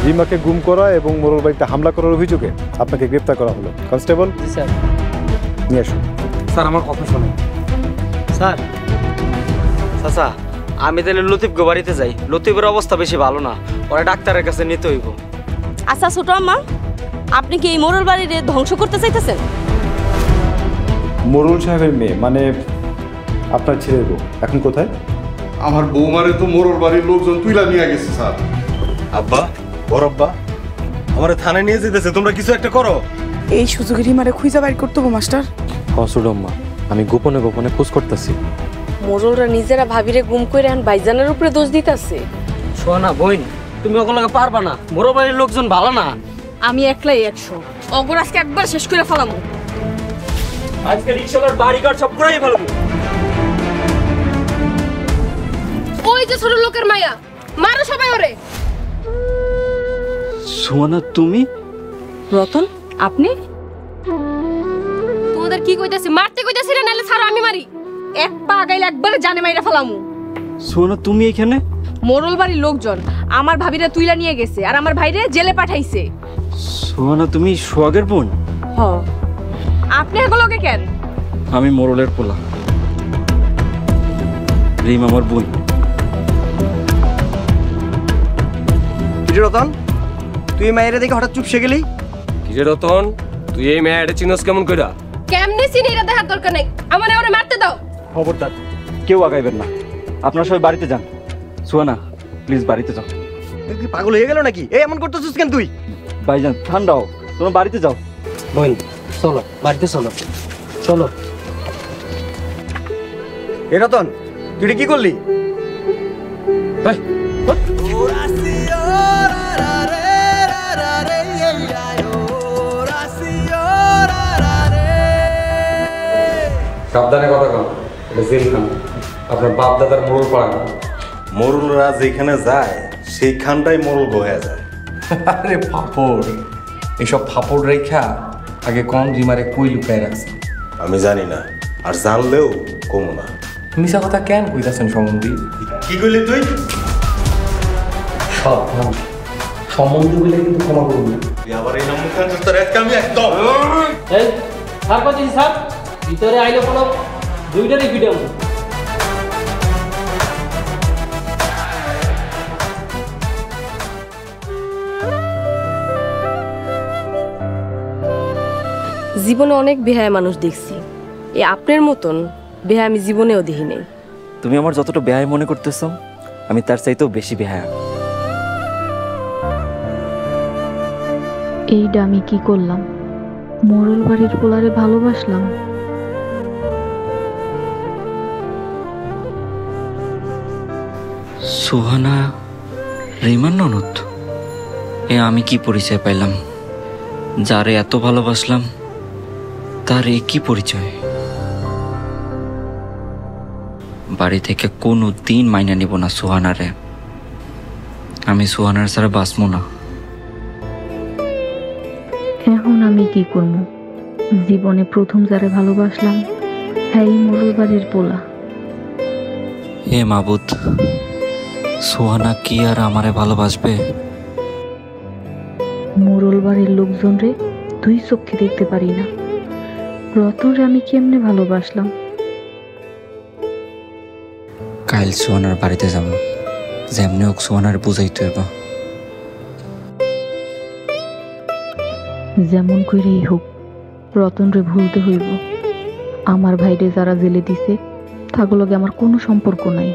রিমাকে গুম করা এবং মোরল বাড়িতে হামলা করার অভিযোগে আপনাকে গ্রেপ্তার করা হলো। কনস্টেবল, জি স্যার। নিয়ে আসুন। স্যার আমার কথা শোনেন। স্যার চাচা, আমি তাহলে লতিফ গো বাড়িতে যাই। লতিফের অবস্থা বেশি ভালো না, ওরা ডাক্তারের কাছে নিতে হইব। আচ্ছা ছোট আম্মা, আপনি কি এই মোরল বাড়ির ধ্বংস করতে চাইতেছেন? মোরল সাহেবের মেয়ে মানে আপনার ছেলের বউ এখন কোথায়? আমার বৌমারে তো মোরর বাড়ির লোকজন তুইলা নিয়ে গেছে স্যার। আব্বা, বড় আব্বা, আমার থানায় নিয়ে যেতেছে, তোমরা কিছু একটা করো। এই সুযোগে রিমারে খুঁজে বাইর করতে হবে মাস্টার। হসুডম্মা, আমি গোপনে গোপনে খোঁজ করতেছি। মোরলরা নিজেরা ভাবিরে গুম করে এখন ভাইজানের উপরে দোষ দিতেছে। শোনা বোন, তুমি ওগুলোকে পারবা না, মোর বাড়ির লোকজন ভালো না। আমি একলাই 100, অগর আজকে একবার শেষ করে ফেলামু। আজকে রিক্সাওয়ালার বাড়িঘর সব পুরাই ফেলবো। ওই যে ছোট লোকের মায়া, মারো সবাই ওরে। সোনা, তুমি? রতন, আপনি? তোমাদের কি কইতাছি? মারতে কইতাছি না, নাইলে ছাড়ো আমি মারি। এক পা আগাইলে একবারে জানে মাইরা ফেলামু। সোনা, তুমি এখানে? মোরল বাড়ির লোকজন আমার ভাবিরে তুইলা নিয়ে গেছে আর আমার ভাইরে জেলে পাঠাইছে। সোনা, তুমি সোহাগের বোন? হ। আপনি এগুলোকে কেন? আমি মোরলের পোলা, রিম আমার বোন। রতন, তুই মায়ের দেখে হঠাৎ চুপসে গেলি? কিরে রতন, তুই এই মেয়েটা চিনস কেমন কইরা? কেমনে চিনি এটা দেখার দরকার নাই, আমারে ওরে মারতে দাও। খবরদার, কেউ আগাইবেন না। আপনারা সবাই বাড়িতে যান। সোনা, প্লিজ বাড়িতে যাও। তুই কি পাগল হয়ে গেল নাকি? এই এমন করতেছিস কেন তুই? ভাইজান ঠান্ডা হও, তোমরা বাড়িতে যাও। বোন চলো, বাড়িতে চলো। চলো। এ রতন, তুই কি করলি? সাবধানে কথা কন, এটা জেলখানা, আপনার বাপ দাদার মোড়ল পাড়া না। মোরলরা যেখানে যায় সেইখানটাই মোরল বয়ে যায়। আরে ফাপড়, এইসব ফাপড় রেখা আগে কম জিমারে কই লুকায় রাখছে। আমি জানি না, আর জানলেও কম না। মিশা কথা কেন কইতাছেন সম্বন্ধী? কি কইলি তুই? সাবধান, সম্বন্ধী বলে কিন্তু ক্ষমা করুন না। তুই আবার এই নাম মুখান তোর আজকে আমি একদম। এই স্যার কোথায় স্যার? ভিতরে আইলো কোনো দুইটারই ভিডিও। জীবনে অনেক বেহায়া মানুষ দেখছি, এ আপনার মতন বেহায়া আমি জীবনেও দেখি নাই। তুমি আমার যতটা বেহায় মনে করতেছো, আমি তার চাইতেও বেশি বেহায়া। এইটা আমি কি করলাম? মোরল বাড়ির পোলারে ভালোবাসলাম। সোহানা রিমার ননদ? এ আমি কি পরিচয় পাইলাম? যারে এত ভালোবাসলাম তার এ কি পরিচয়? বাড়ি থেকে কোনো দিন মাইনা নিব না সোহানারে। আমি সোহানার ছাড়া বাঁচবো না। এখন আমি কি করব? জীবনে প্রথম যারে ভালোবাসলাম হ্যাঁ মোরল বাড়ির পোলা। হে মাবুদ, সোহানা কি আর আমারে ভালোবাসবে? মোরল বাড়ির লোকজন রে দুই চোখে দেখতে পারি না, রতন রে আমি কেমনে ভালোবাসলাম। কাইল সোহানার বাড়িতে যাব, যেমনি হোক সোহানার বুঝাইতে হইব। যেমন করেই হোক রতন রে ভুলতে হইব। আমার ভাইরে যারা জেলে দিছে তাগুলোকে আমার কোনো সম্পর্ক নাই।